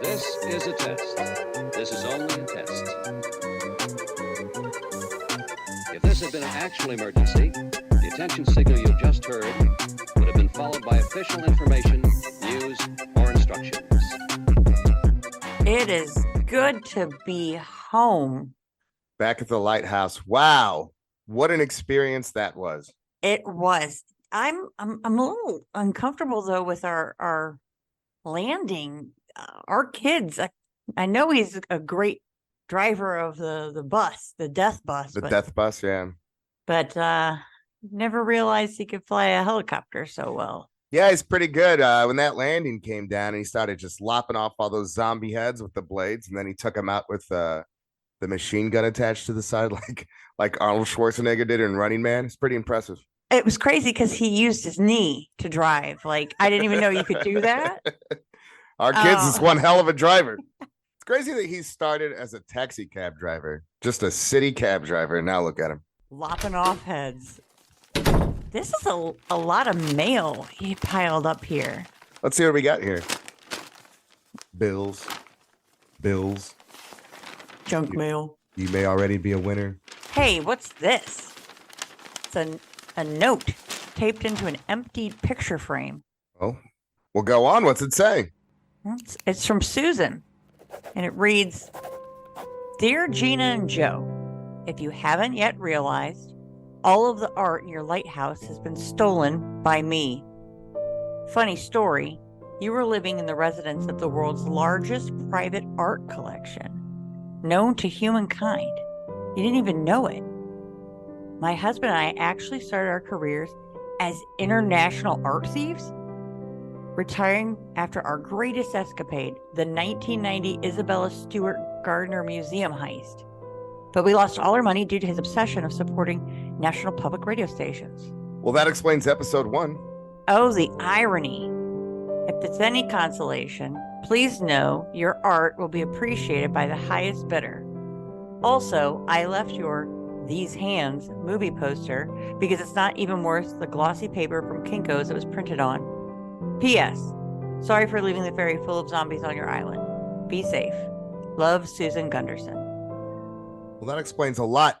This is a test. This is only a test. If this had been an actual emergency, the attention signal you just heard would have been followed by official information, news, or instructions. It is good to be home. Back at the lighthouse. Wow. What an experience that was. It was. I'm a little uncomfortable though with our landing. Our kids. I know he's a great driver of the bus, the death bus. The death bus, yeah. But never realized he could fly a helicopter so well. Yeah, he's pretty good. When that landing came down and he started just lopping off all those zombie heads with the blades, and then he took them out with the machine gun attached to the side, like Arnold Schwarzenegger did in Running Man. It's pretty impressive. It was crazy because he used his knee to drive. Like, I didn't even know you could do that. Our kids is one hell of a driver. It's crazy that he started as a taxi cab driver, just a city cab driver, and now look at him. Lopping off heads. This is a lot of mail he piled up here. Let's see what we got here. Bills. Junk mail. You may already be a winner. Hey, what's this? It's a note taped into an emptied picture frame. Oh, well, go on. What's it say? It's from Susan, and it reads, Dear Gina and Joe, if you haven't yet realized, all of the art in your lighthouse has been stolen by me. Funny story, you were living in the residence of the world's largest private art collection, known to humankind. You didn't even know it. My husband and I actually started our careers as international art thieves, retiring after our greatest escapade, the 1990 Isabella Stewart Gardner Museum heist. But we lost all our money due to his obsession of supporting national public radio stations. Well, that explains episode 1. Oh, the irony. If it's any consolation, please know your art will be appreciated by the highest bidder. Also, I left your These Hands movie poster because it's not even worth the glossy paper from Kinko's it was printed on. P.S. Sorry for leaving the ferry full of zombies on your island. Be safe. Love, Susan Gunderson. Well, that explains a lot.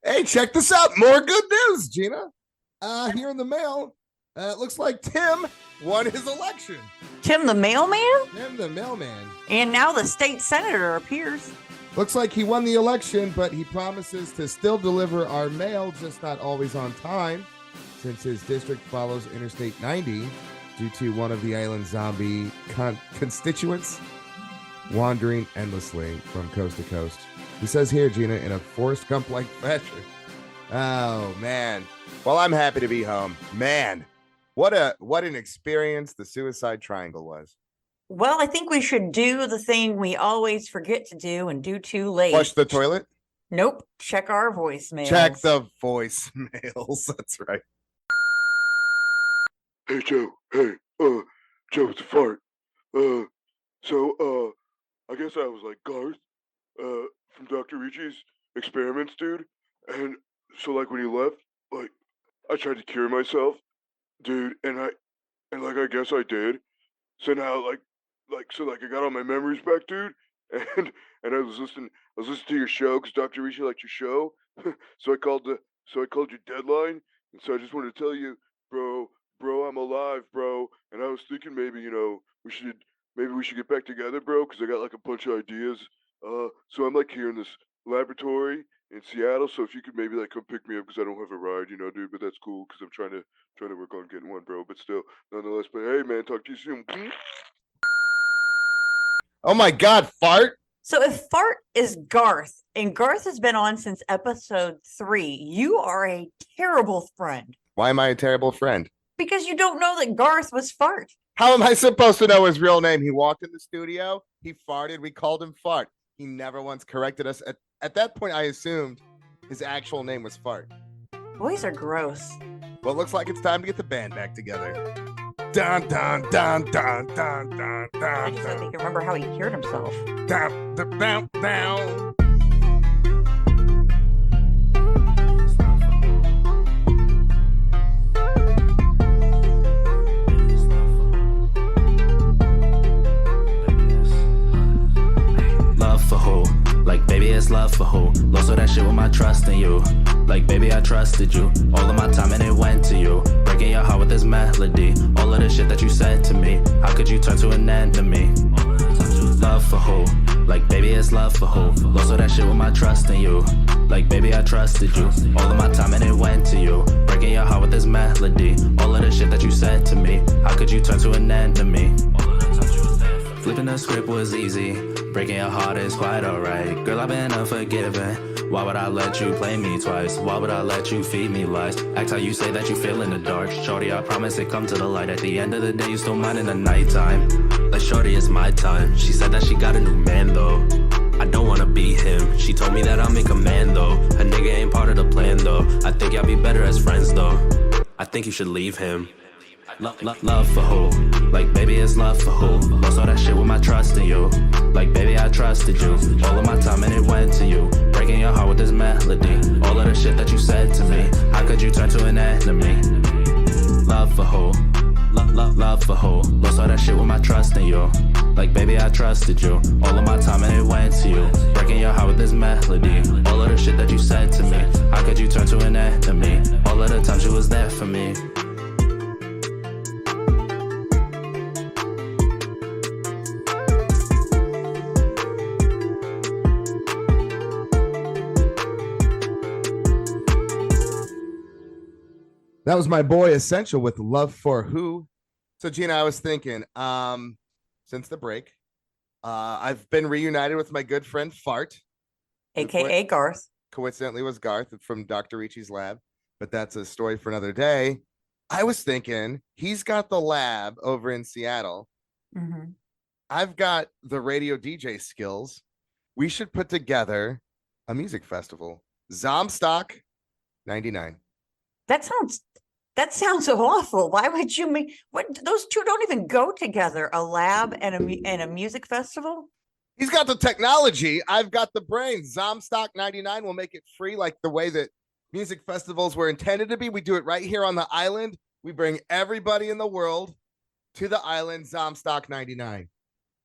Hey, check this out. More good news, Gina. Here in the mail, it looks like Tim won his election. Tim the mailman? Tim the mailman. And now the state senator appears. Looks like he won the election, but he promises to still deliver our mail, just not always on time, since his district follows Interstate 90 due to one of the island's zombie constituents wandering endlessly from coast to coast. He says here, Gina, in a Forrest Gump-like fashion. Oh, man. Well, I'm happy to be home. Man, what an experience the Suicide Triangle was. Well, I think we should do the thing we always forget to do and do too late. Flush the toilet? Nope. Check our voicemails. Check the voicemails. That's right. Hey, Joe. Hey, Joe, it's a fart. So, I guess I was like Garth, from Dr. Ricci's experiments, dude. And so, like, when he left, like, I tried to cure myself, dude, and I guess I did. So now, I got all my memories back, dude. And I was listening to your show because Dr. Ricci liked your show. So I called your deadline, and so I just wanted to tell you, bro, I'm alive, bro. And I was thinking maybe, we should get back together, bro, because I got like a bunch of ideas. So I'm like here in this laboratory in Seattle. So if you could maybe like come pick me up because I don't have a ride, dude. But that's cool because I'm trying to work on getting one, bro. But still, nonetheless. But hey, man, talk to you soon. Oh my God, fart. So if Fart is Garth, and Garth has been on since episode 3, you are a terrible friend. Why am I a terrible friend? Because you don't know that Garth was Fart. How am I supposed to know his real name? He walked in the studio, he farted, we called him Fart. He never once corrected us. At that point, I assumed his actual name was Fart. Boys are gross. Well, it looks like it's time to get the band back together. Dun, dun, dun, dun, dun, dun, I dun, just don't think I remember how he cured himself. dun, dun, dun, dun. it's love for who? Lost all that shit with my trust in you. Like, baby, I trusted you. All of my time and it went to you. Breaking your heart with this melody. All of the shit that you said to me. How could you turn to an enemy? Love for who? Like, baby, it's love for who? Lost all that shit with my trust in you. Like, baby, I trusted you. All of my time and it went to you. Breaking your heart with this melody. All of the shit that you said to me. How could you turn to an enemy? Flipping the script was easy. Breaking your heart is quite alright. Girl, I've been unforgiving. Why would I let you play me twice? Why would I let you feed me lies? Act how you say that you feel in the dark. Shorty, I promise it come to the light. At the end of the day, you still mine in the nighttime. Like, shorty, it's my time. She said that she got a new man though. I don't wanna be him. She told me that I'll make a man though. A nigga ain't part of the plan though. I think y'all be better as friends though. I think you should leave him. Love for who? Like, baby, it's love for who? Lost all that shit with my trust in you. Like, baby, I trusted you. All of my time and it went to you. Breaking your heart with this melody. All of the shit that you said to me. How could you turn to an enemy? Love for who? Love for who? Lost all that shit with my trust in you. Like, baby, I trusted you. All of my time and it went to you. Breaking your heart with this melody. All of the shit that you said to me. How could you turn to an enemy? All of the times you was there for me. That was my boy Essential with Love for Who. So, Gina, I was thinking, since the break, I've been reunited with my good friend Fart, AKA Garth. Coincidentally was Garth from Dr. Ricci's lab, but that's a story for another day. I was thinking he's got the lab over in Seattle. Mm-hmm. I've got the radio DJ skills. We should put together a music festival. Zomstock 99. That sounds so awful. Why would you make what? Those two don't even go together. A lab and a music festival. He's got the technology. I've got the brains. Zomstock 99 will make it free, like the way that music festivals were intended to be. We do it right here on the island. We bring everybody in the world to the island. Zomstock 99.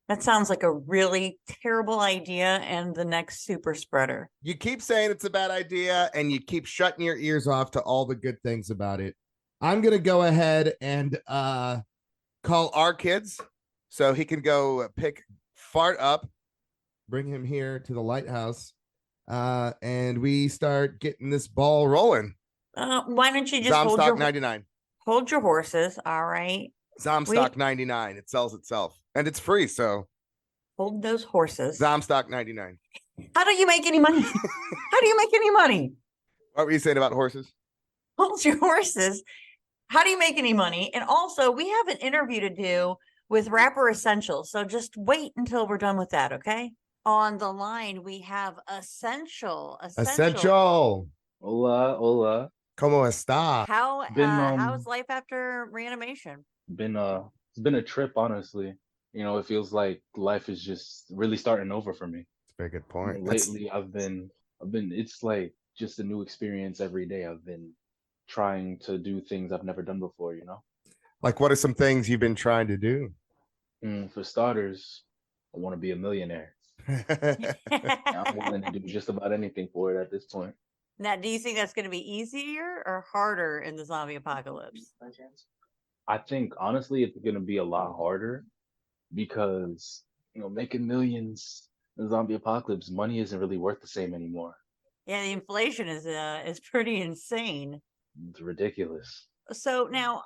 That sounds like a really terrible idea and the next super spreader. You keep saying it's a bad idea and you keep shutting your ears off to all the good things about it. I'm going to go ahead and call our kids so he can go pick Fart up, bring him here to the lighthouse, and we start getting this ball rolling. Why don't you just Zomstock 99. Hold your horses, all right? Zomstock 99. It sells itself. And it's free, so. Hold those horses. Zomstock 99. How do you make any money? How do you make any money? What were you saying about horses? Hold your horses. How do you make any money? And also, we have an interview to do with Rapper Essential. So just wait until we're done with that, okay? On the line, we have Essential. Essential. Hola, hola. ¿Cómo está? How's life after reanimation? It's been a trip, honestly. You know, it feels like life is just really starting over for me. That's a very good point. Lately, I've been. It's like just a new experience every day. I've been trying to do things I've never done before. You know, like what are some things you've been trying to do? For starters, I want to be a millionaire. I'm willing to do just about anything for it at this point. Now, do you think that's going to be easier or harder in the zombie apocalypse? I think honestly, it's going to be a lot harder because making millions in the zombie apocalypse, money isn't really worth the same anymore. Yeah, the inflation is pretty insane. It's ridiculous. So now,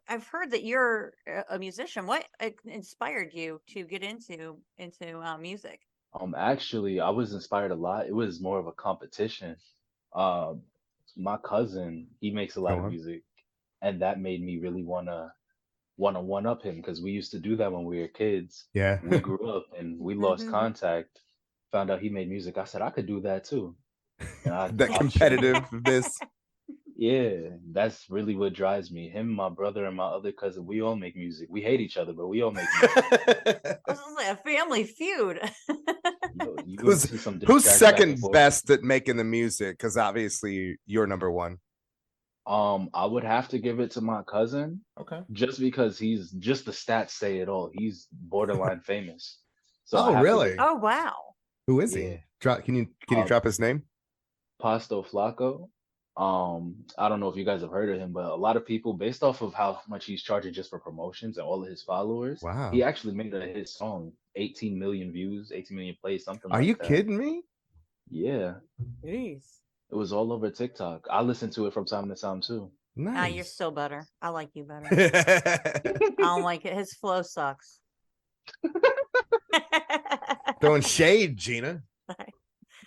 I've heard that you're a musician. What inspired you to get into music? Actually, I was inspired a lot. It was more of a competition. My cousin, he makes a lot of music, and that made me really wanna one up him because we used to do that when we were kids. Yeah, we grew up and we lost contact. Found out he made music. I said I could do that too. And that competitiveness. Yeah, that's really what drives me. Him, my brother, and my other cousin, we all make music. We hate each other, but we all make music. This is like a family feud. Who's second best at making the music? Because obviously you're number one. I would have to give it to my cousin. Okay. Just because the stats say it all. He's borderline famous. So really? Oh wow. Who is Yeah. he? Can you Uh, drop his name? Pasto Flaco. I don't know if you guys have heard of him, but a lot of people, based off of how much he's charging just for promotions and all of his followers, he Wow. actually made a hit song, 18 million views, 18 million plays, something Are like you that. kidding me? Yeah, Jeez. it was all over TikTok. I listen to it from time to time too. Ah, you're Nice. still better. I like you better. I don't like it. His flow sucks. Throwing shade, Gina.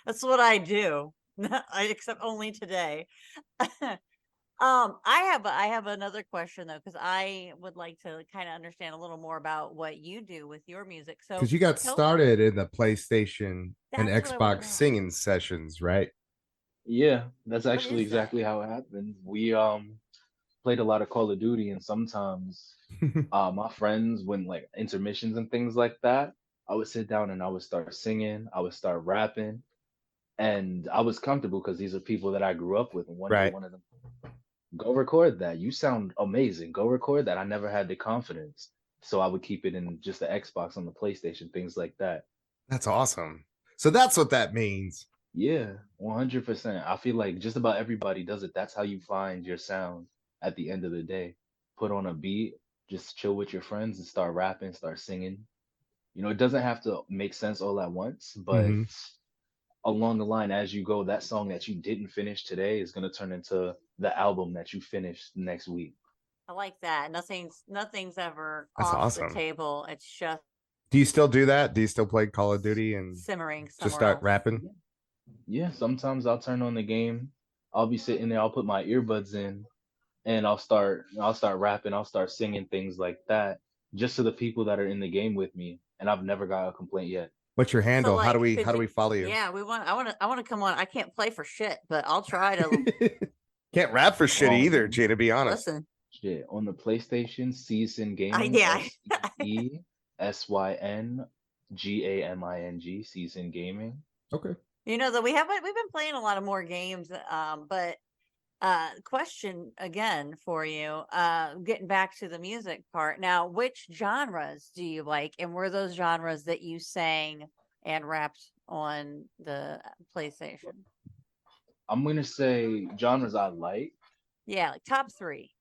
That's what I do. Except only today. I have another question though, because I would like to kind of understand a little more about what you do with your music. So Because you got tell, started in the PlayStation and that's what I want Xbox to know. singing sessions, right? Yeah, that's What actually is that? exactly how it happened. We played a lot of Call of Duty, and sometimes my friends, when like intermissions and things like that, I would sit down and I would start singing, I would start rapping, and I was comfortable because these are people that I grew up with. And one day, Right. one of them, go record that. You sound amazing. Go record that. I never had the confidence, so I would keep it in just the Xbox on the PlayStation, things like that. That's awesome. So that's what that means. Yeah, 100%. I feel like just about everybody does it. That's how you find your sound at the end of the day. Put on a beat, just chill with your friends and start rapping, start singing. You know, it doesn't have to make sense all at once, but Hmm. along the line, as you go, that song that you didn't finish today is going to turn into the album that you finish next week. I like that. Nothing's ever That's off the awesome. table. It's just Do you still do that? Do you still play Call of Duty and simmering just somewhere start else. rapping? Yeah. Yeah, sometimes I'll turn on the game. I'll be sitting there, I'll put my earbuds in and I'll start rapping, I'll start singing things like that just to the people that are in the game with me, and I've never got a complaint yet. What's your So handle? How do like, we could how do you? we follow you? Yeah, I want to come on. I can't play for shit, but I'll try to Can't rap for shit either, Um Jay, to be honest. listen. Shit, on the PlayStation, Season I Gaming, yeah. SEESYNGAMING, Season Gaming. Okay. You know that we've been playing a lot of more games, but question again for you, getting back to the music part. Now, which genres do you like, and were those genres that you sang and rapped on the PlayStation? I'm gonna say genres I like. Yeah, like top 3.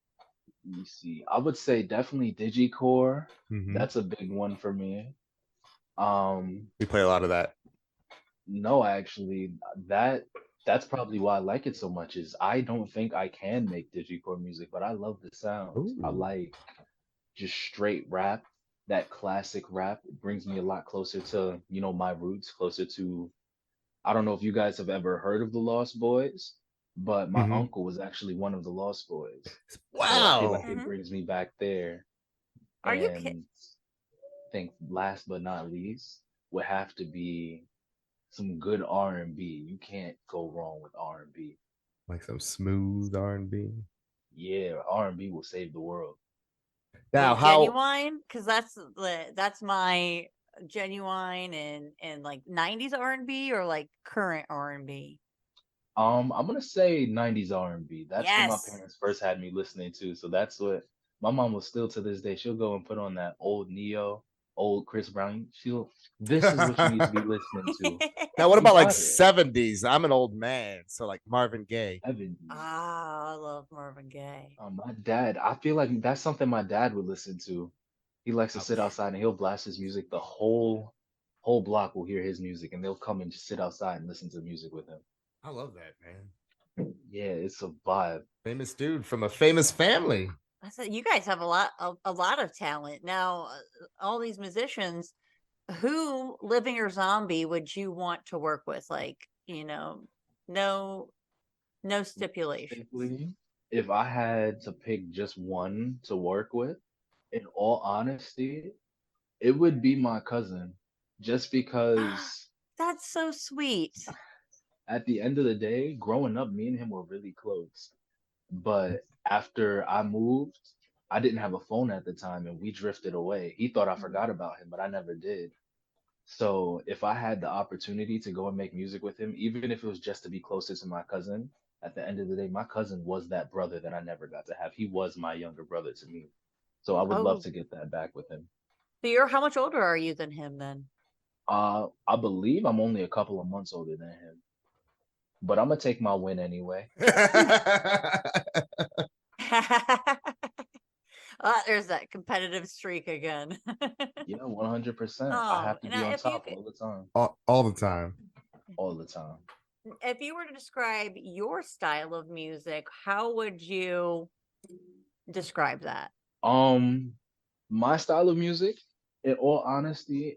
Let me see. I would say definitely Digicore. Hmm. That's a big one for me. Um, We play a lot of that. no, actually, that's probably why I like it so much is I don't think I can make Digicore music, but I love the sounds. I Ooh. like just straight rap, that classic rap. It brings me a lot closer to, my roots, closer to, I don't know if you guys have ever heard of the Lost Boys, but my Hmm. uncle was actually one of the Lost Boys. So I feel Wow. like it brings me back there. Are you kidding? And I think last but not least would have to be some good R&B. You can't go wrong with R&B. Like some smooth R&B. Yeah, R&B will save the world. Now, Like how Genuine, because that's my Genuine and like 90s R&B or like current R&B. I'm gonna say 90s R&B. That's what my Yes. parents first had me listening to. So that's what my mom will still to this day. She'll go and put on that old Neo, old Chris Brown. This is what you need to be listening to. now what You about like got it. 70s? I'm an old man, so like Marvin Gaye. Evan, Ah, I love Marvin Gaye. my dad, I feel like that's something my dad would listen to. He likes to sit Ouch. outside and he'll blast his music. The whole block will hear his music and they'll come and just sit outside and listen to music with him. I love that, man. Yeah, it's a vibe. Famous dude from a famous family. I said you guys have a lot of talent. Now, all these musicians, who living or zombie would you want to work with? Like, no stipulation. Honestly, if I had to pick just one to work with, in all honesty, it would be my cousin. Just because That's so sweet. at the end of the day, growing up, me and him were really close. But after I moved, I didn't have a phone at the time and we drifted away. He thought I forgot about him, but I never did. So if I had the opportunity to go and make music with him, even if it was just to be closer to my cousin, at the end of the day, my cousin was that brother that I never got to have. He was my younger brother to me. So I would love Oh, to get that back with him. so you're how much older are you than him then? I believe I'm only a couple of months older than him, but I'm gonna take my win anyway. There's that competitive streak again. Yeah, 100%. I Oh, have to be now on if you top could, all the time. All the time. All the time. if you were to describe your style of music, how would you describe that? My style of music, in all honesty,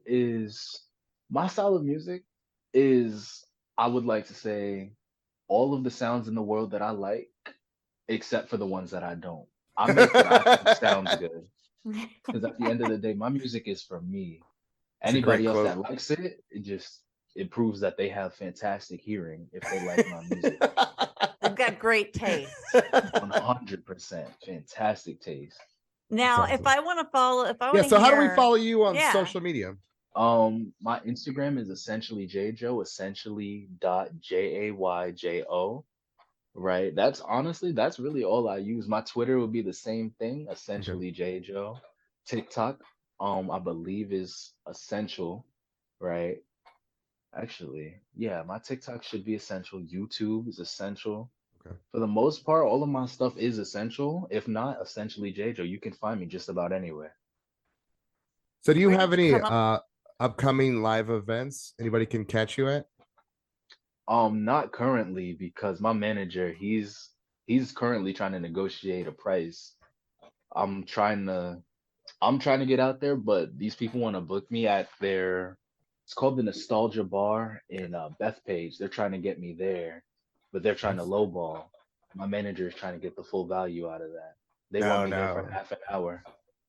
my style of music is, I would like to say, all of the sounds in the world that I like, except for the ones that I don't. I make what I think sounds good. Because at the end of the day, my music is for me. It's a great Anybody else quote. that likes it, it proves that they have fantastic hearing if they like my music. They've got great taste. 100% fantastic taste. Now, if I want to follow, if I want Yeah, to so hear, how do we follow you on Yeah. social media? My Instagram is essentially JJo, essentially.jayjo, right? That's really all I use. My Twitter would be the same thing, essentially JJo. TikTok, I believe is essential, right? Actually, yeah, my TikTok should be essential. YouTube is essential. Okay. For the most part, all of my stuff is essential. If not, essentially JJo. You can find me just about anywhere. So do you Where have did you any come upcoming live events anybody can catch you at? Not currently because my manager, he's currently trying to negotiate a price. I'm trying to get out there, but these people want to book me at it's called the Nostalgia Bar in Bethpage. They're trying to get me there, but they're trying to lowball. My manager is trying to get the full value out of that. They want me there for half an hour.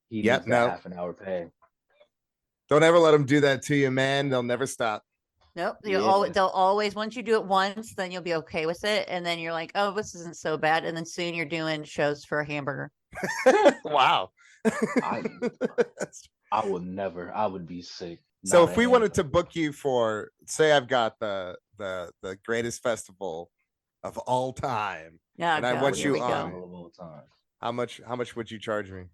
He needs that half an hour pay. Don't ever let them do that to you, man. They'll never stop. Nope. Yeah. They'll always, once you do it once, then you'll be okay with it. And then you're like, oh, this isn't so bad. And then soon you're doing shows for a hamburger. Wow. I would never. I would be sick. So if we wanted to book you for, say, I've got the greatest festival of all time, and I want you on, how much would you charge me?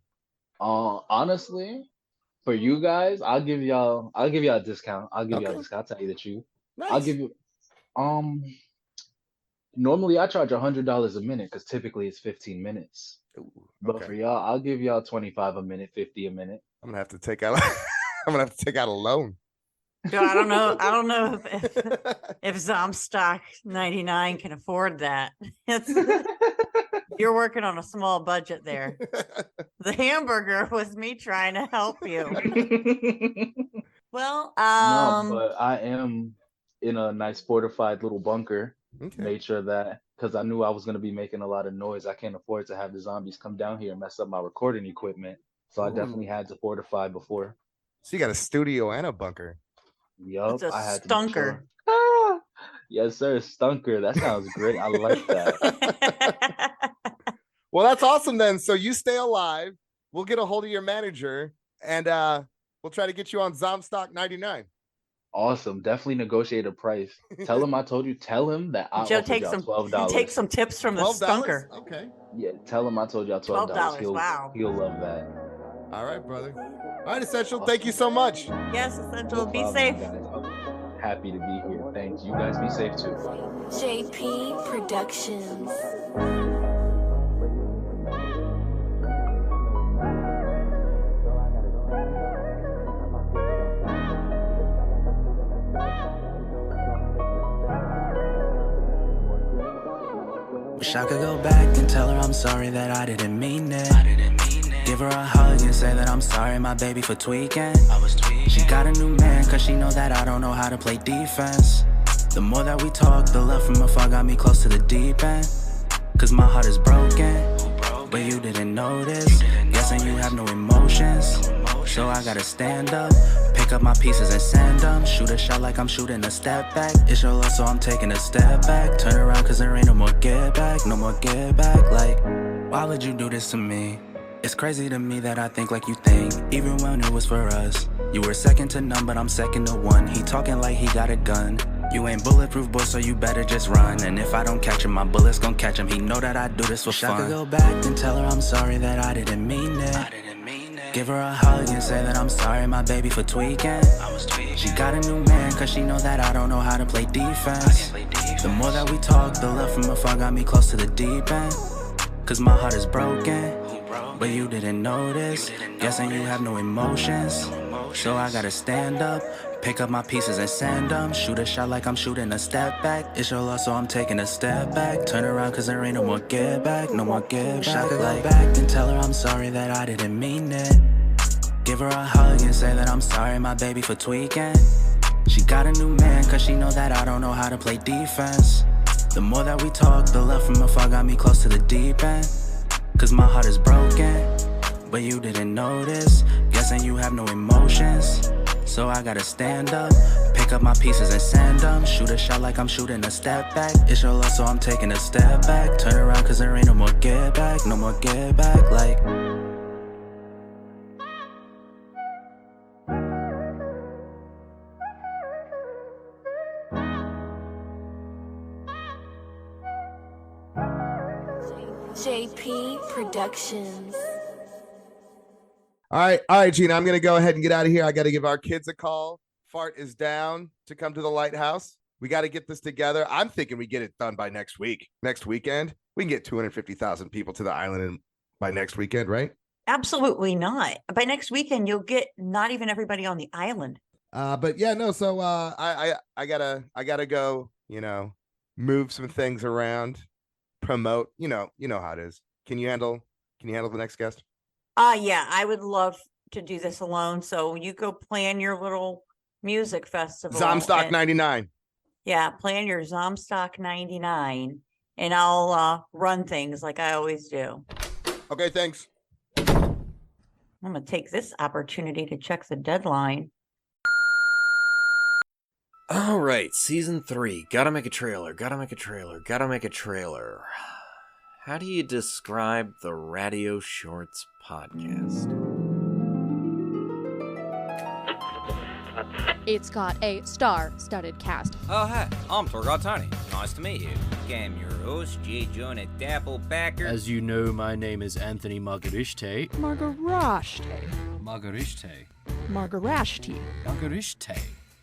Honestly, for you guys, I'll give y'all a discount. I'll give y'all a discount. I'll tell you the truth. Nice. I'll give you normally I charge $100 a minute because typically it's 15 minutes. Ooh, but for y'all, I'll give y'all 25 a minute, 50 a minute. I'm gonna have to take out a loan. Dude, I don't know if Zomstock 99 can afford that. You're working on a small budget there. The hamburger was me trying to help you. Well, no, but I am in a nice fortified little bunker. Okay. Made sure that because I knew I was going to be making a lot of noise. I can't afford to have the zombies come down here and mess up my recording equipment. So I definitely had to fortify before. So you got a studio and a bunker. Yup, I had stunker. To yes, sir, stunker. That sounds great. I like that. Well, that's awesome then. So you stay alive. We'll get a hold of your manager and we'll try to get you on Zomstock 99. Awesome. Definitely negotiate a price. Tell him I told you. Tell him that I offered y'all $12. Take some tips from the stunker. Okay. Yeah, tell him I told y'all $12. Wow. He'll love that. All right, brother. All right, Essential. Awesome. Thank you so much. Yes, Essential. Be safe. Happy to be here. Thanks. You guys be safe too. JP Productions. Wish I could go back and tell her I'm sorry that I didn't mean it. Give her a hug and say that I'm sorry, my baby, for tweaking. She got a new man, cause she know that I don't know how to play defense. The more that we talk, the love from afar got me close to the deep end. Cause my heart is broken, but you didn't notice. Guessing you have no emotions, so I gotta stand up. Pick up my pieces and send them. Shoot a shot like I'm shooting a step back. It's your love, so I'm taking a step back. Turn around, cause there ain't no more get back. No more get back. Like, why would you do this to me? It's crazy to me that I think like you think. Even when it was for us. You were second to none, but I'm second to one. He talking like he got a gun. You ain't bulletproof, boy, so you better just run. And if I don't catch him, my bullets gon' catch him. He know that I do this for fun. I could go back and tell her I'm sorry that I didn't mean it. Give Give her a hug and say that I'm sorry, my baby, for tweaking. She got a new man, cause she know that I don't know how to play defense. The more that we talk, the love from afar got me close to the deep end. Cause my heart is broken, but you didn't notice. Guessing you have no emotions, so I gotta stand up, pick up my pieces and send them. Shoot a shot like I'm shooting a step back. It's your loss, so I'm taking a step back. Turn around, cause there ain't no more get back, no more get back. Go back and tell her I'm sorry that I didn't mean it. Give her a hug and say that I'm sorry, my baby, for tweaking. She got a new man, cause she know that I don't know how to play defense. The more that we talk, the love from afar got me close to the deep end. Cause my heart is broken, but you didn't notice. Guessing you have no emotions, so I gotta stand up, pick up my pieces and send them. Shoot a shot like I'm shooting a step back. It's your loss, so I'm taking a step back. Turn around, cause there ain't no more get back, no more get back, like. JP Productions. All right, Gina, I'm going to go ahead and get out of here. I got to give our kids a call. Fart is down to come to the lighthouse. We got to get this together. I'm thinking we get it done by next weekend. We can get 250,000 people to the island by next weekend, right? Absolutely not. By next weekend, you'll get not even everybody on the island. But yeah, no. So I gotta go. Move some things around, promote. You know how it is. Can you handle the next guest? Yeah, I would love to do this alone. So you go plan your little music festival. Zomstock 99. Yeah, plan your Zomstock 99, and I'll run things like I always do. Okay, thanks. I'm gonna take this opportunity to check the deadline. All right, season 3. Gotta make a trailer. How do you describe the Radio Shorts podcast? It's got a star-studded cast. Oh, hi, I'm Torgatani. Nice to meet you. I'm your host, J. Jonah Dapplebacker. As you know, my name is Anthony Margarishte. Margarashti.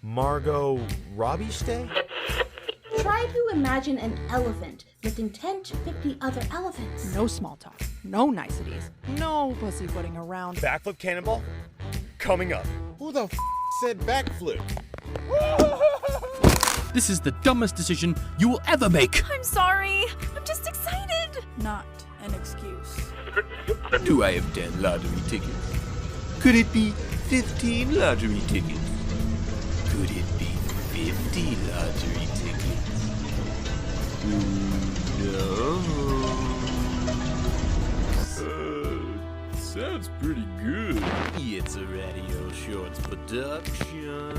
Margot Robbie-ste? Try to imagine an elephant lifting 10 to 50 other elephants. No small talk, no niceties, no pussyfooting around. Backflip cannonball? Coming up. Who the said backflip? This is the dumbest decision you will ever make. I'm sorry, I'm just excited. Not an excuse. Do I have 10 lottery tickets? Could it be 15 lottery tickets? Could it be 50 lottery tickets? No. Sounds pretty good. It's a Radio Shorts production.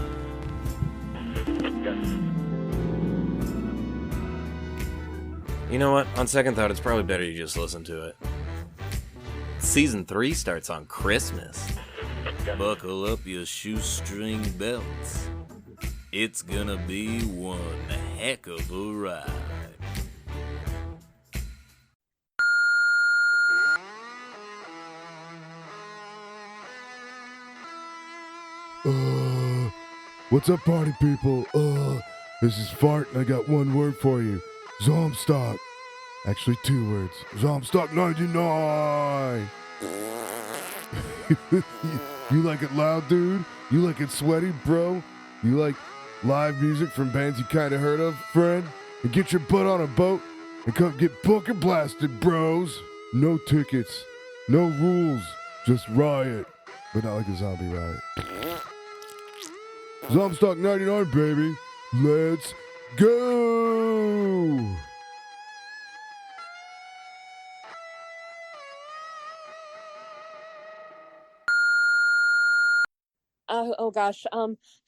You know what? On second thought, it's probably better you just listen to it. Season 3 starts on Christmas. Buckle up your shoestring belts. It's gonna be one heck of a ride. What's up, party people? This is Fart, and I got one word for you. Zomstock. Actually, 2 words. Zomstock 99! You like it loud, dude? You like it sweaty, bro? You like live music from bands you kinda heard of, friend? And get your butt on a boat and come get book and blasted, bros. No tickets, no rules, just riot. But not like a zombie riot. Zomstock 99, baby. Let's go! Oh gosh.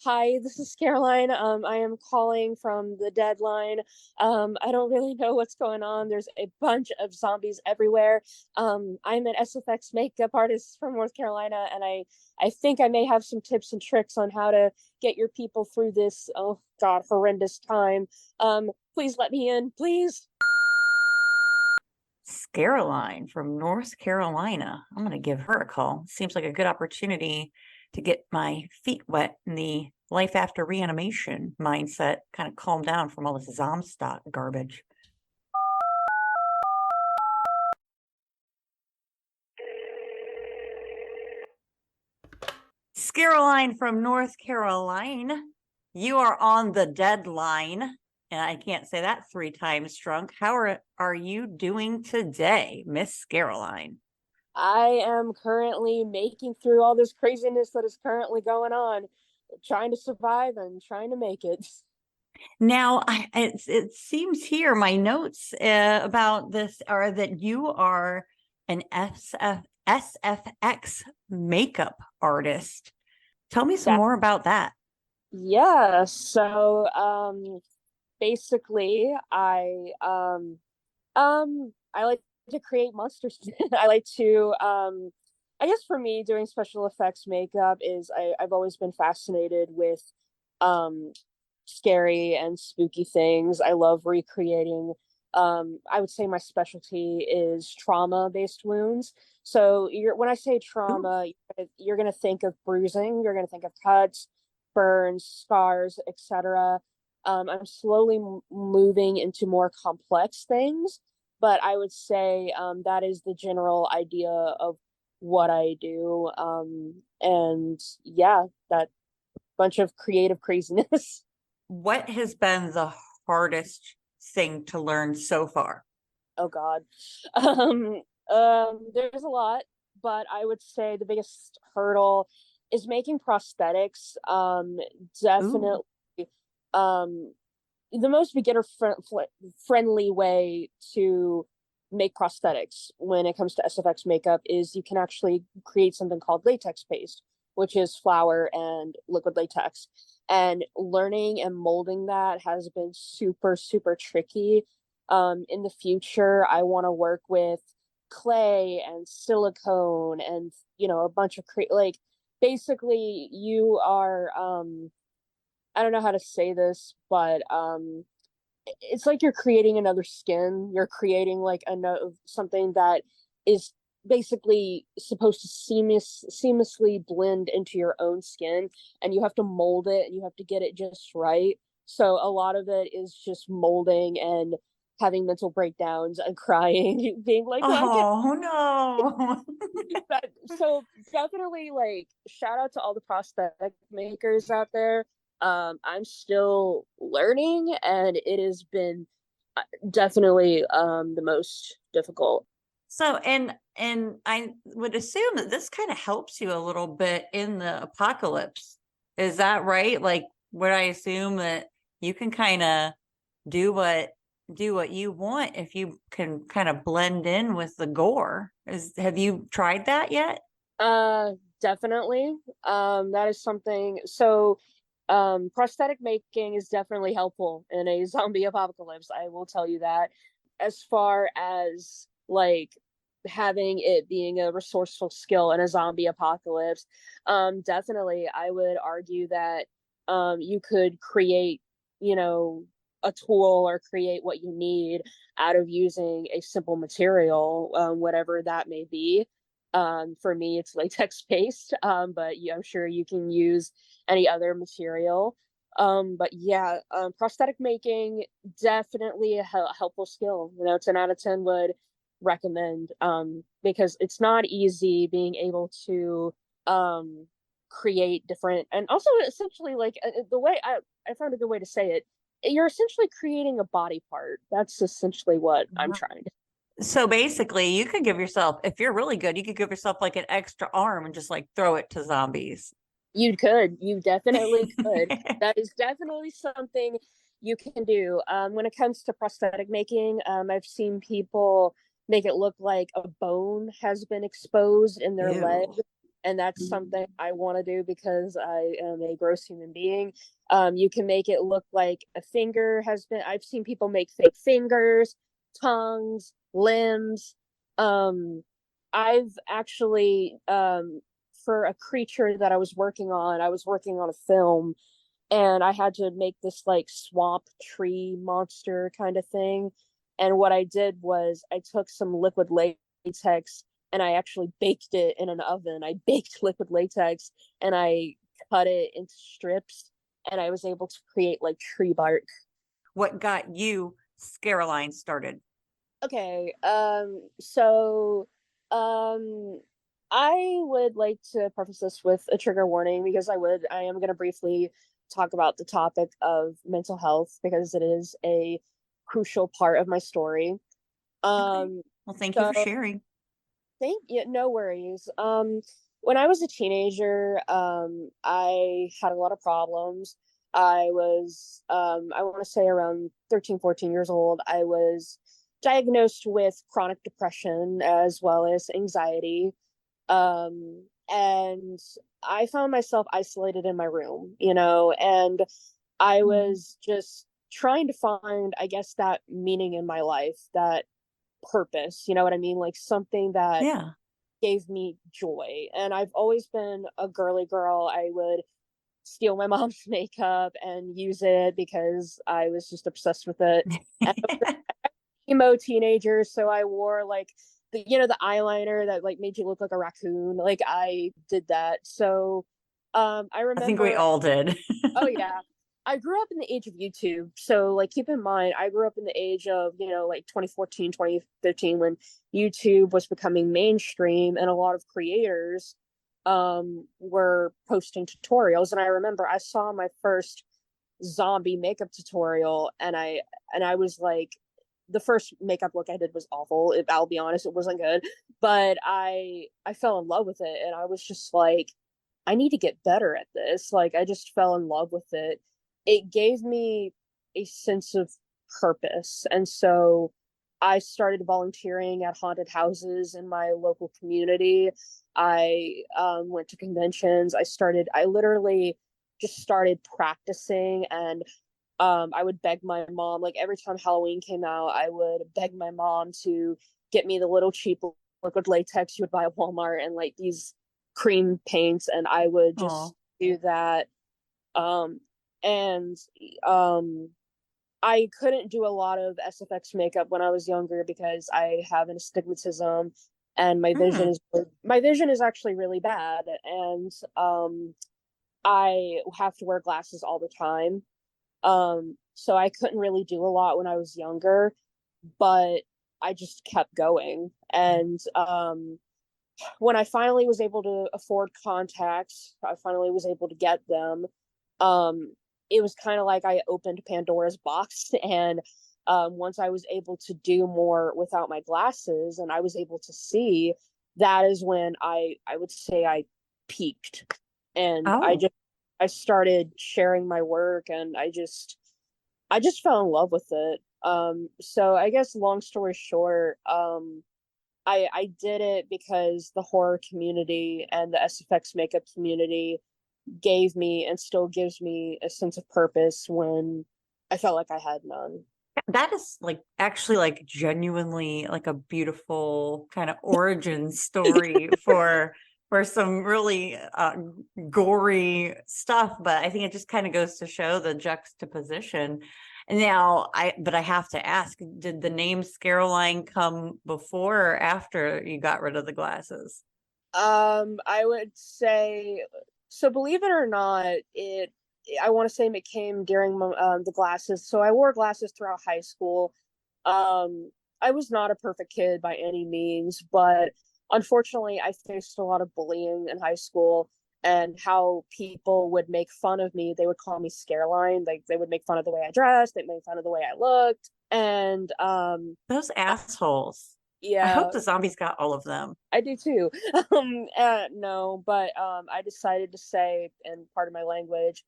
Hi, this is Scareoline. I am calling from the deadline. I don't really know what's going on. There's a bunch of zombies everywhere. I'm an SFX makeup artist from North Carolina, and I think I may have some tips and tricks on how to get your people through this, oh god, horrendous time. Please let me in, please. Scareoline from North Carolina. I'm going to give her a call. Seems like a good opportunity to get my feet wet in the life after reanimation mindset, kind of calm down from all this Zomstock garbage. Scareoline from North Carolina. You are on the deadline. And I can't say that 3 times drunk. How are you doing today, Miss Scareoline? I am currently making through all this craziness that is currently going on, trying to survive and trying to make it. Now, it seems here my notes about this are that you are an SFX makeup artist. Tell me some more about that. Yeah, so basically I like to create monsters. I like to I guess for me doing special effects makeup is I've always been fascinated with scary and spooky things. I love recreating I would say my specialty is trauma based wounds. So when I say trauma, you're going to think of bruising, you're going to think of cuts, burns, scars, etc. I'm slowly moving into more complex things, but I would say that is the general idea of what I do. And yeah, that bunch of creative craziness. What has been the hardest thing to learn so far? Oh God. There's a lot, but I would say the biggest hurdle is making prosthetics. Definitely the most beginner friendly way to make prosthetics when it comes to SFX makeup is you can actually create something called latex paste, which is flour and liquid latex. And learning and molding that has been super, super tricky. In the future, I want to work with clay and silicone and, a bunch of basically you are, I don't know how to say this, but it's like you're creating another skin. You're creating like something that is basically supposed to seamlessly blend into your own skin, and you have to mold it and you have to get it just right. So a lot of it is just molding and having mental breakdowns and crying, being like, oh no. So definitely like shout out to all the prosthetic makers out there. I'm still learning, and it has been definitely the most difficult. So, and I would assume that this kind of helps you a little bit in the apocalypse. Is that right? Like, would I assume that you can kind of do what you want if you can kind of blend in with the gore? Have you tried that yet? Definitely. That is something. So, prosthetic making is definitely helpful in a zombie apocalypse. I will tell you that. As far as like having it being a resourceful skill in a zombie apocalypse, definitely I would argue that you could create, a tool or create what you need out of using a simple material, whatever that may be. For me, it's latex paste, but I'm sure you can use any other material. But yeah, prosthetic making definitely a helpful skill. 10 out of 10 would recommend, because it's not easy being able to create different, and also essentially like the way I found a good way to say it, you're essentially creating a body part. That's essentially what I'm trying to. So basically, you could give yourself, if you're really good, you could give yourself like an extra arm and just like throw it to zombies. You definitely could. That is definitely something you can do. When it comes to prosthetic making, I've seen people make it look like a bone has been exposed in their leg. And that's something I want to do because I am a gross human being. You can make it look like a finger has been, I've seen people make fake fingers, tongues, limbs. I've actually, for a creature that I was working on a film, and I had to make this like swamp tree monster kind of thing. And what I did was I took some liquid latex and I actually baked it in an oven. I baked liquid latex and I cut it into strips, and I was able to create like tree bark. What got you Scareoline started? Okay, so I would like to preface this with a trigger warning because I am going to briefly talk about the topic of mental health because it is a crucial part of my story. Okay. Well, thank you for sharing. Thank you. No worries. When I was a teenager, I had a lot of problems. I was, I want to say around 13, 14 years old. I was diagnosed with chronic depression as well as anxiety. And I found myself isolated in my room, and I was just trying to find, I guess, that meaning in my life, that purpose, you know what I mean? Like something that gave me joy. And I've always been a girly girl. I would steal my mom's makeup and use it because I was just obsessed with it. And I was an emo teenager, so I wore like the eyeliner that like made you look like a raccoon. Like I did that. So I remember I think we all did. Oh yeah. I grew up in the age of YouTube. So like keep in mind, I grew up in the age of, like 2014, 2015 when YouTube was becoming mainstream and a lot of creators were posting tutorials. And I remember I saw my first zombie makeup tutorial and I was like, the first makeup look I did was awful. I'll be honest, it wasn't good, but I fell in love with it. And I was just like, I need to get better at this. Like I just fell in love with it. It gave me a sense of purpose. And so I started volunteering at haunted houses in my local community. I went to conventions. I literally just started practicing, and I would beg my mom, like every time Halloween came out, I would beg my mom to get me the little cheap liquid latex you would buy at Walmart and like these cream paints, and I would just do that. And I couldn't do a lot of SFX makeup when I was younger because I have an astigmatism and my vision is actually really bad, and I have to wear glasses all the time. So I couldn't really do a lot when I was younger, but I just kept going. And when I finally was able to afford contacts, I finally was able to get them. It was kind of like I opened Pandora's box, and once I was able to do more without my glasses and I was able to see, that is when I would say I peaked. And I started sharing my work, and I just fell in love with it. So I guess long story short, I did it because the horror community and the SFX makeup community gave me and still gives me a sense of purpose when I felt like I had none. That is like actually like genuinely like a beautiful kind of origin story for some really gory stuff, but I think it just kind of goes to show the juxtaposition. Now, I have to ask, did the name Scareoline come before or after you got rid of the glasses? I would say, so believe it or not, I want to say it came during the glasses. So I wore glasses throughout high school. I was not a perfect kid by any means, but unfortunately, I faced a lot of bullying in high school, and how people would make fun of me. They would call me Scareline. Like they would make fun of the way I dressed. They made fun of the way I looked. And those assholes. Yeah. I hope the zombies got all of them. I do too. No, but I decided to say, in part of my language,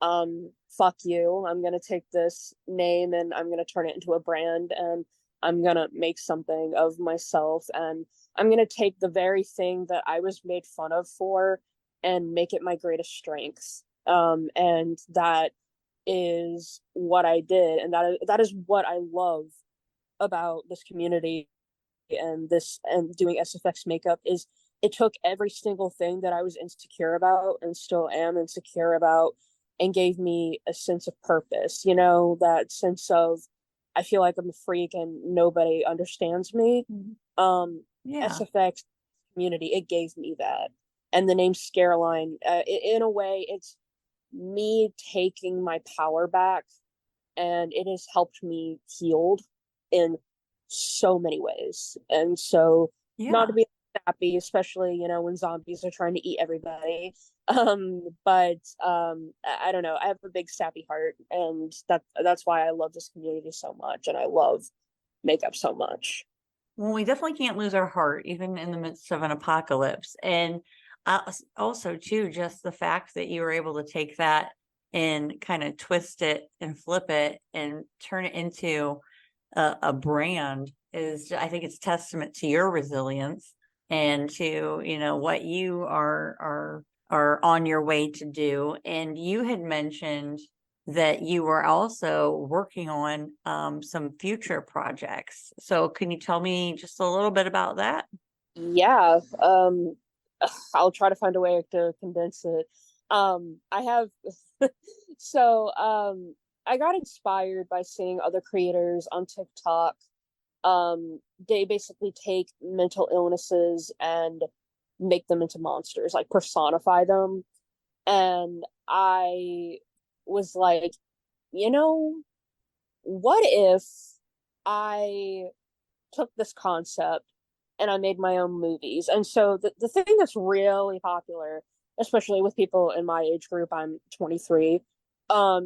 fuck you. I'm gonna take this name and I'm gonna turn it into a brand, and I'm gonna make something of myself, and I'm gonna take the very thing that I was made fun of for and make it my greatest strength. And that is what I did, and that is what I love about this community and doing SFX makeup. Is it took every single thing that I was insecure about and still am insecure about, and gave me a sense of purpose, that sense of, I feel like I'm a freak and nobody understands me. Yeah. SFX community, it gave me that. And the name Scareoline, in a way, it's me taking my power back, and it has helped me healed in so many ways. And so, not to be sappy, especially, you know, when zombies are trying to eat everybody. But I don't know. I have a big sappy heart, and that's why I love this community so much, and I love makeup so much. Well, we definitely can't lose our heart, even in the midst of an apocalypse. And also, too, just the fact that you were able to take that and kind of twist it and flip it and turn it into a brand is, I think it's testament to your resilience and to, you know, what you are on your way to do. And you had mentioned that you were also working on some future projects. So can you tell me just a little bit about that? Yeah, I'll try to find a way to condense it. I have so I got inspired by seeing other creators on TikTok. They basically take mental illnesses and make them into monsters, like personify them. And I was like, you know, what if I took this concept and I made my own movies? And so the thing that's really popular, especially with people in my age group, I'm 23,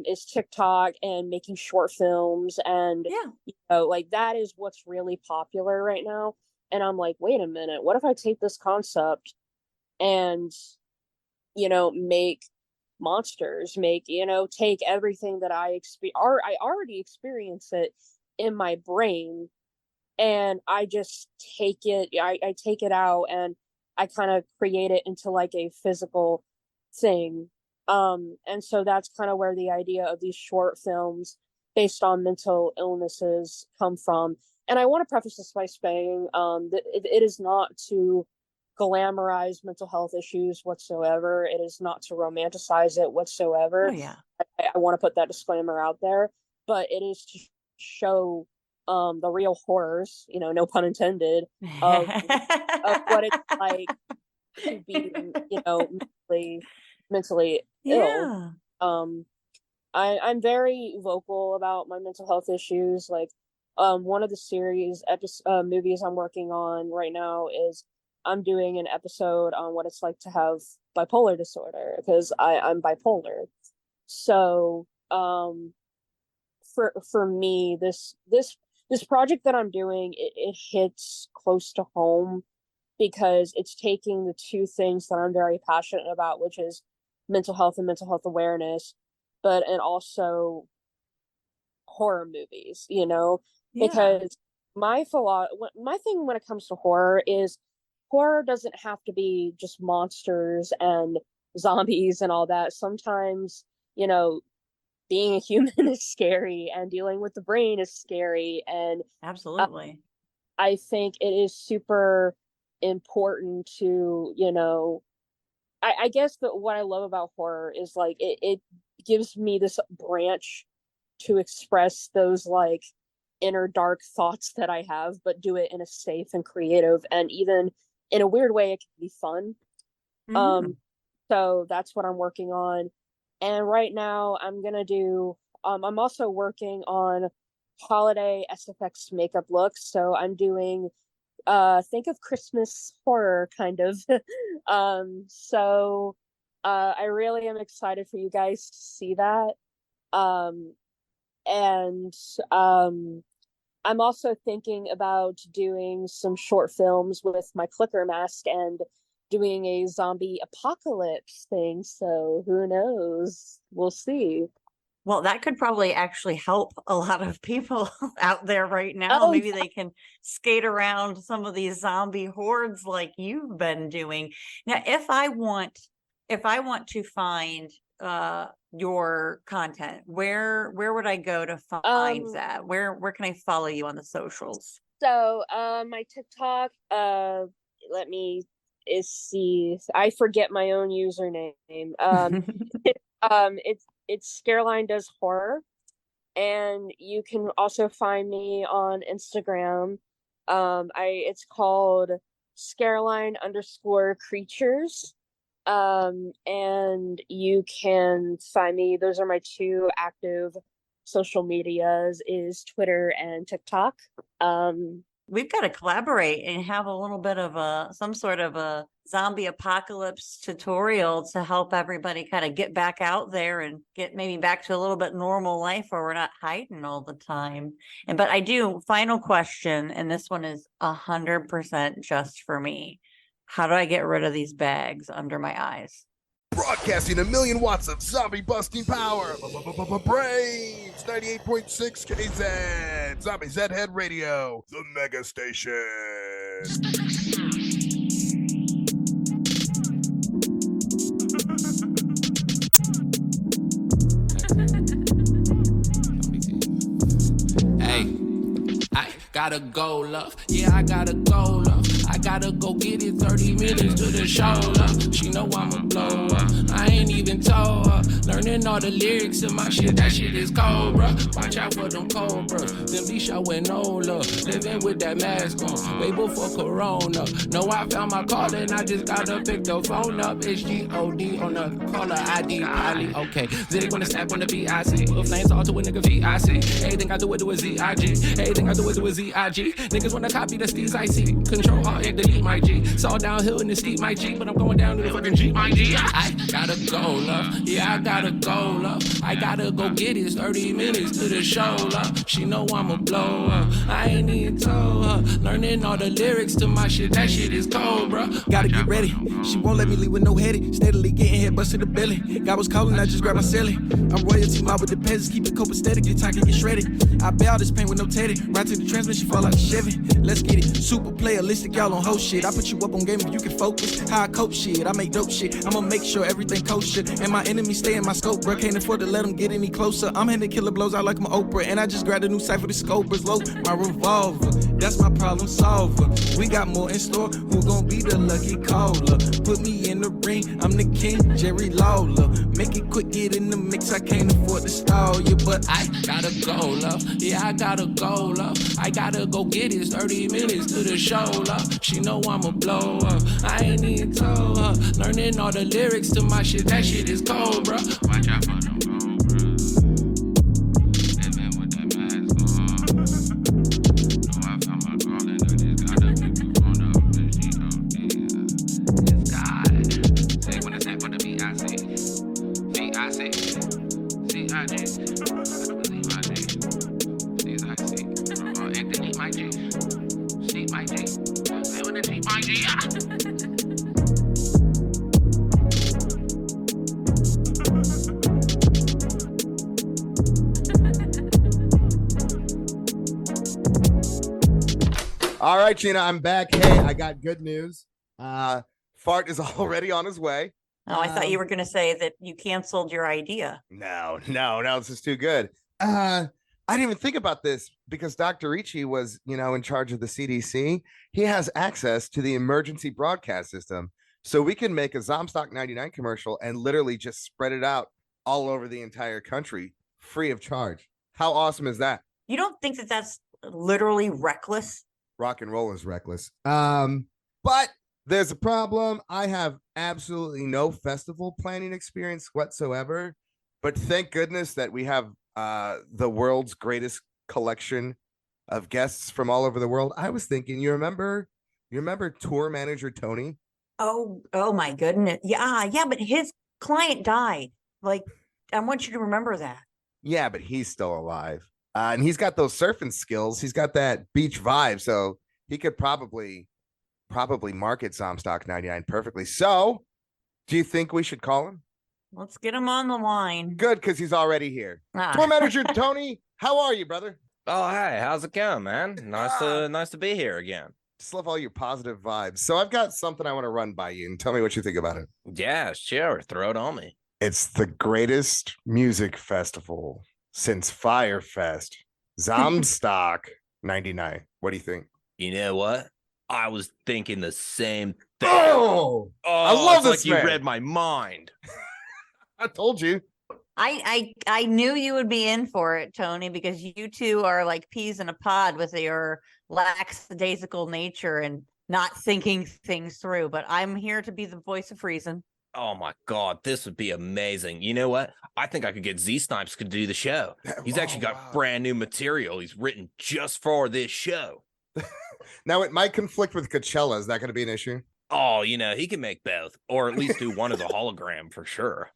is TikTok and making short films. And you know, like, that is what's really popular right now. And I'm like, wait a minute, what if I take this concept and, you know, make monsters, make, you know, take everything that I already experience it in my brain, and I just take it, I take it out and I kind of create it into like a physical thing. And so that's kind of where the idea of these short films based on mental illnesses come from. And I want to preface this by saying that it is not to glamorize mental health issues whatsoever. It is not to romanticize it whatsoever. Oh, yeah. I want to put that disclaimer out there, but it is to show the real horrors, you know, no pun intended, of what it's like to be, you know, mentally ill. I'm very vocal about my mental health issues. Like, one of the series movies I'm working on right now is I'm doing an episode on what it's like to have bipolar disorder, because I'm bipolar. So for me, this project that I'm doing, it hits close to home, because it's taking the two things that I'm very passionate about, which is mental health and mental health awareness, and also horror movies, you know, because my thing when it comes to horror is, horror doesn't have to be just monsters and zombies and all that. Sometimes, you know, being a human is scary, and dealing with the brain is scary. And absolutely, I think it is super important to, you know, I guess that what I love about horror is, like, it gives me this branch to express those, like, inner dark thoughts that I have, but do it in a safe and creative, and even in a weird way, it can be fun. So that's what I'm working on. And right now I'm gonna do, I'm also working on holiday SFX makeup looks. So I'm doing, think of Christmas horror, kind of. So I really am excited for you guys to see that. And I'm also thinking about doing some short films with my clicker mask and doing a zombie apocalypse thing. So who knows? We'll see. Well, that could probably actually help a lot of people out there right now. Maybe they can skate around some of these zombie hordes like you've been doing. Now, if I want to find your content, where would I go to find that? Where can I follow you on the socials? So my TikTok, let me see. I forget my own username. It's Scareline Does Horror. And you can also find me on Instagram. It's called Scareoline_creatures. And you can find me. Those are my two active social medias, is Twitter and TikTok. We've got to collaborate and have a little bit of some sort of a zombie apocalypse tutorial to help everybody kind of get back out there and get maybe back to a little bit normal life where we're not hiding all the time. But final question, and this one is 100% just for me. How do I get rid of these bags under my eyes? Broadcasting 1,000,000 watts of zombie busting power. Braves 98.6 KZ. Zombie Zhead Radio, the mega station. Hey, I gotta go, love. Yeah, I gotta go, love. I gotta go get it 30 minutes to the show, love. She know I'm a blow up. I ain't even told her. Learning all the lyrics of my shit, that shit is cold, bruh. Watch out for them cobras. Them be showing no love. Living with that mask on, way before Corona. No, I found my calling, I just gotta pick the phone up. It's G-O-D on the caller ID, probably okay. Ziggy wanna snap on the V-I-C. Put flames all to a nigga V-I-C. Everything I do it to a Z-I-G. Everything I do it to a Z-I-G. Niggas wanna copy the steez I see. Control all and delete my G. Saw downhill in the steep my G, but I'm going down to the fucking G my G. I gotta go, love. Yeah, I gotta go, love. I gotta go get it 30 minutes to the show, love. She know I'm a blow up. I ain't even told her. Learning all the lyrics to my shit, that shit is cold, bro. Gotta get ready. She won't let me leave with no headache. Steadily getting hit, bust in the belly. God was calling, I just grabbed my celly. I'm royalty, mob with the peasants, keep it copacetic, get tight, get shredded. I bail this paint with no teddy. Right to the transmission, fall out the Chevy. Let's get it. Super playalistic, y'all on host shit. I put you up on game if you can focus. How I cope shit, I make dope shit. I'ma make sure everything kosher. And my enemies stay in my scope, bro. Can't afford to let them get any closer. I'm handing killer blows out like my Oprah. And I just grabbed a new sight for the scopers. Low my revolver, that's my problem solver. We got more in store, who gon' be the lucky caller? Put me in the ring, I'm the king, Jerry Lawler. Make it quick, get in the mix, I can't afford to stall you. But I gotta go, love. Yeah, I gotta go, love. I gotta go get it 30 minutes to the show, love. She know I'm a blow up. I ain't even told her. Learning all the lyrics to my shit, that shit is cold, bro. Watch out for them cobras. Living with that mask on. No, I found my calling, I just gotta pick the phone up. It's G-O-D. It's God. Say when I say for the V-I-C. V-I-C. C-I-G. My G, see my G, say when it's my G. All right, Gina, I'm back. Hey, I got good news. Fart is already on his way. Oh, I thought you were going to say that you canceled your idea. No, this is too good. I didn't even think about this because Dr. Ricci was, in charge of the CDC. He has access to the emergency broadcast system. So we can make a Zomstock 99 commercial and literally just spread it out all over the entire country free of charge. How awesome is that? You don't think that that's literally reckless? Rock and roll is reckless. But there's a problem. I have absolutely no festival planning experience whatsoever. But thank goodness that we have the world's greatest collection of guests from all over the world. I was thinking, you remember tour manager Tony? Oh my goodness. Yeah, but his client died. Like, I want you to remember that. Yeah, but he's still alive. And he's got those surfing skills. He's got that beach vibe. So he could probably market Zomstock 99 perfectly. So do you think we should call him? Let's get him on the line. Good, because he's already here. Tour manager Tony, how are you, brother? Oh, hey, how's it going, man? Nice to be here again. Just love all your positive vibes. So I've got something I want to run by you and tell me what you think about it. Yeah, sure. Throw it on me. It's the greatest music festival since Firefest. Zomstock 99. What do you think? You know what? I was thinking the same thing. I love this, like you read my mind. I told you. I knew you would be in for it, Tony, because you two are like peas in a pod with your lackadaisical nature and not thinking things through. But I'm here to be the voice of reason. Oh my God, this would be amazing. You know what? I think I could get Z Snipes to do the show. He's actually got brand new material he's written just for this show. Now, it might conflict with Coachella. Is that going to be an issue? Oh, he can make both, or at least do one as a hologram for sure.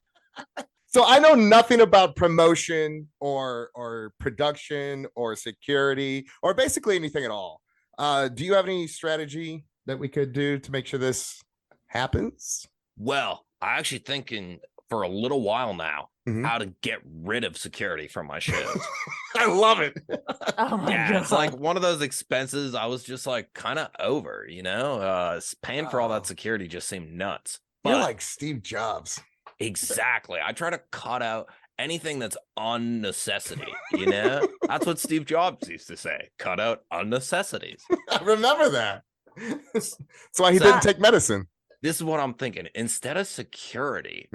So I know nothing about promotion or production or security or basically anything at all. Do you have any strategy that we could do to make sure this happens? Well, I actually thinking for a little while now how to get rid of security from my shows. I love it. Oh my God. It's like one of those expenses I was just like kind of over, paying for all that security just seemed nuts. You're like Steve Jobs. Exactly. I try to cut out anything that's unnecessity, That's what Steve Jobs used to say. Cut out unnecessities. I remember that. That's why he didn't take medicine. This is what I'm thinking. Instead of security,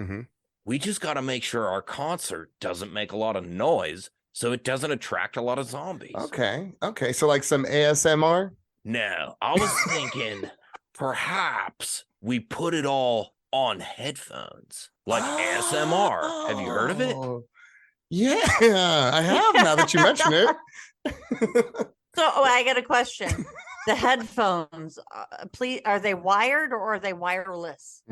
we just got to make sure our concert doesn't make a lot of noise so it doesn't attract a lot of zombies. Okay. So like some ASMR? No, I was thinking perhaps we put it all on headphones, like ASMR. Have you heard of it? Yeah, I have now that you mention it. So I got a question. The headphones, please, are they wired or are they wireless?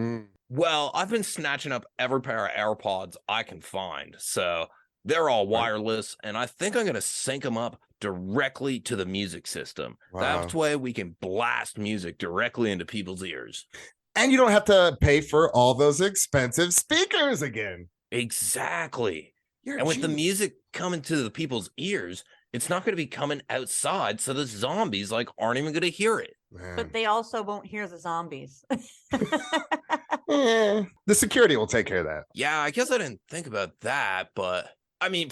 Well, I've been snatching up every pair of AirPods I can find, so they're all wireless, and I think I'm going to sync them up directly to the music system. Wow. That way we can blast music directly into people's ears. And you don't have to pay for all those expensive speakers again. Exactly. And with the music coming to the people's ears, it's not going to be coming outside, so the zombies aren't even going to hear it. But they also won't hear the zombies. The security will take care of that. Yeah, I guess I didn't think about that, but I mean,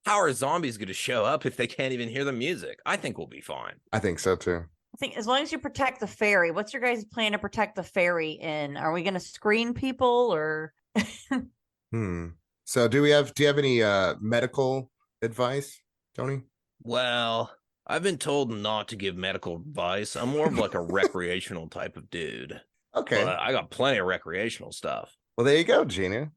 how are zombies going to show up if they can't even hear the music? I think we'll be fine. I think so too. I think as long as you protect the ferry, what's your guys' plan to protect the ferry in? Are we going to screen people or? So do you have any medical advice, Tony? Well, I've been told not to give medical advice. I'm more of like a recreational type of dude. Okay. But I got plenty of recreational stuff. Well, there you go, Gina.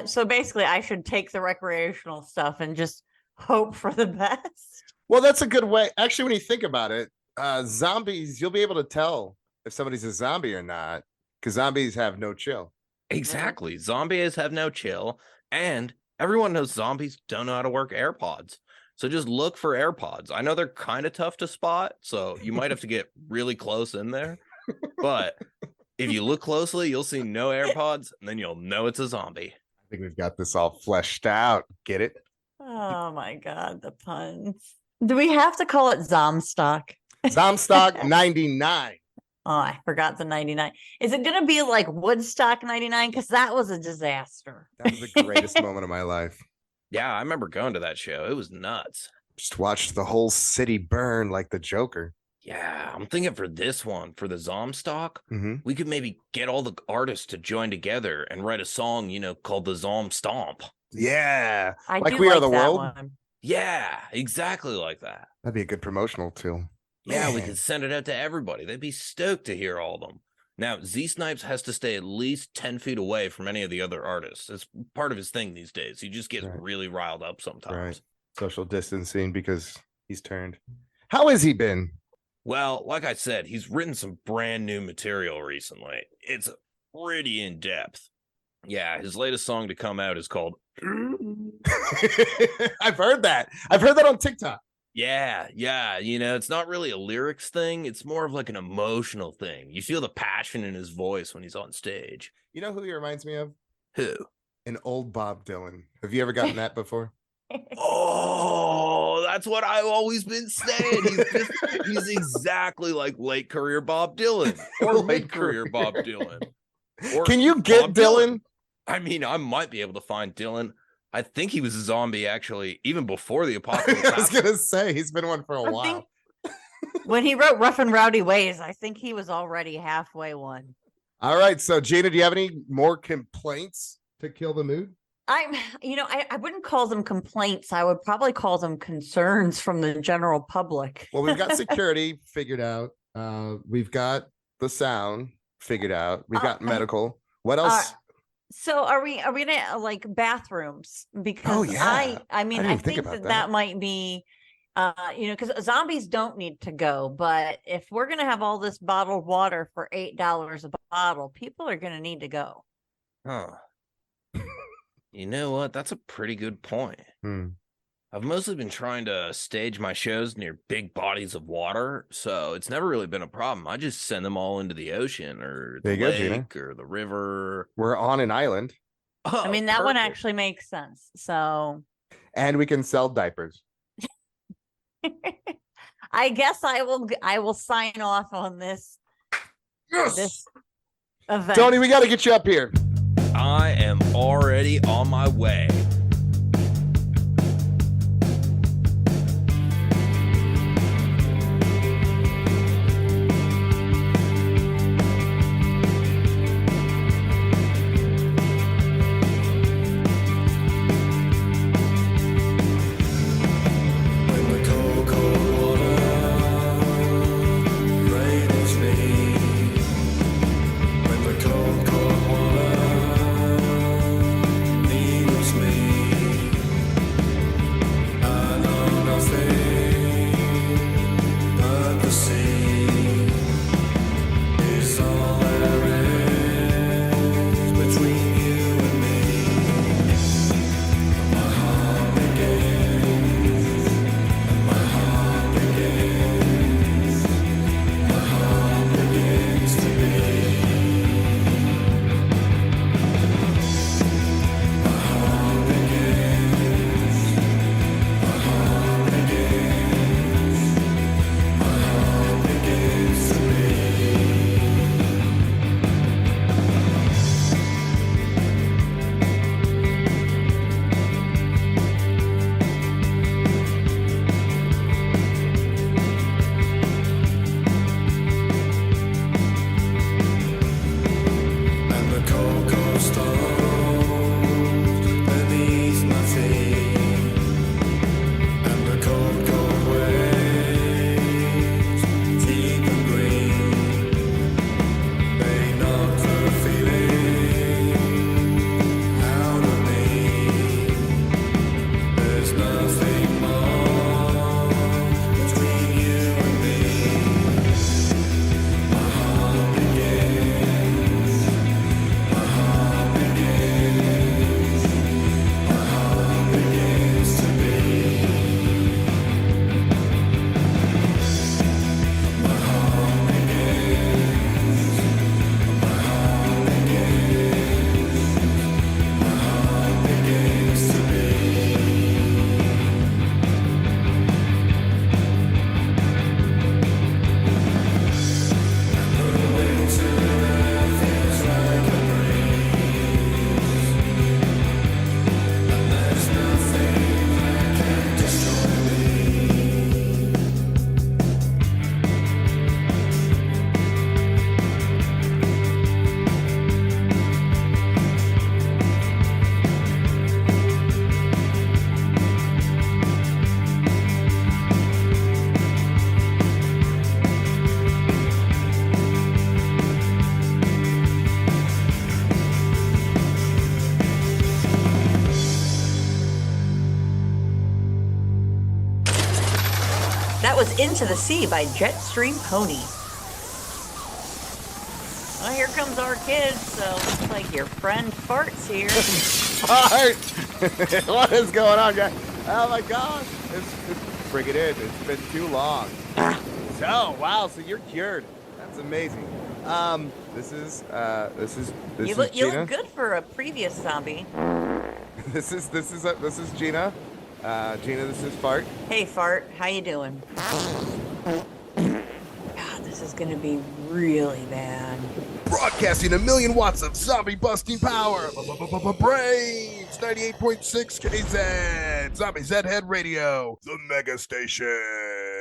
So basically, I should take the recreational stuff and just hope for the best. Well, that's a good way. Actually, when you think about it, zombies, you'll be able to tell if somebody's a zombie or not because zombies have no chill. Exactly. Zombies have no chill. And everyone knows zombies don't know how to work AirPods. So just look for AirPods. I know they're kind of tough to spot, so you might have to get really close in there. But if you look closely, you'll see no AirPods, and then you'll know it's a zombie. I think we've got this all fleshed out. Get it? Oh my God, the puns. Do we have to call it Zomstock? Zomstock 99. Oh, I forgot the 99. Is it going to be like Woodstock 99? Because that was a disaster. That was the greatest moment of my life. Yeah, I remember going to that show. It was nuts. Just watched the whole city burn like the Joker. Yeah, I'm thinking for this one, for the Zomstock, we could maybe get all the artists to join together and write a song, called the Zom Stomp. Yeah. Like We Are the World? One. Yeah, exactly like that. That'd be a good promotional tool. Yeah, Man. we could send it out to everybody. They'd be stoked to hear all of them. Now, Z Snipes has to stay at least 10 feet away from any of the other artists. It's part of his thing these days. He just gets really riled up sometimes. Right. Social distancing because he's turned. How has he been? Well, like I said, he's written some brand new material recently. It's pretty in depth. Yeah, his latest song to come out is called I've heard that. I've heard that on TikTok. Yeah. It's not really a lyrics thing. It's more of like an emotional thing. You feel the passion in his voice when he's on stage. You know who he reminds me of? Who? An old Bob Dylan. Have you ever gotten that before? Oh, that's what I've always been saying. He's exactly like late career Bob Dylan or mid career Bob Dylan. Or Can you get Dylan? I mean, I might be able to find Dylan. I think he was a zombie actually, even before the apocalypse. I was gonna say he's been one for a while. When he wrote Rough and Rowdy Ways, I think he was already halfway one. All right, so Gina, do you have any more complaints to kill the mood? I wouldn't call them complaints. I would probably call them concerns from the general public. Well, we've got security figured out. We've got the sound figured out. We've got medical. What else? So are we gonna like bathrooms? Because I think that might be because zombies don't need to go, but if we're gonna have all this bottled water for $8 a bottle, people are gonna need to go. Huh. You know what? That's a pretty good point. I've mostly been trying to stage my shows near big bodies of water, so it's never really been a problem. I just send them all into the ocean or the lake or the river. We're on an island. I mean, that one actually makes sense. So, and we can sell diapers. I guess I will sign off on this. Yes! This event. Tony, we got to get you up here. I am already on my way. That was Into the Sea by Jetstream Pony. Well, here comes our kid, so looks like your friend Fart's here. Fart! What is going on, guys? Oh my gosh. Bring it in. It's been too long. So, wow, so you're cured. That's amazing. This is you look good for a previous zombie. This is Gina. Gina, this is Fart. Hey, Fart, how you doing? God, this is gonna be really bad. Broadcasting 1,000,000 watts of zombie busting power. Brains 98.6 KZ. Zombie Z Head Radio, the mega station.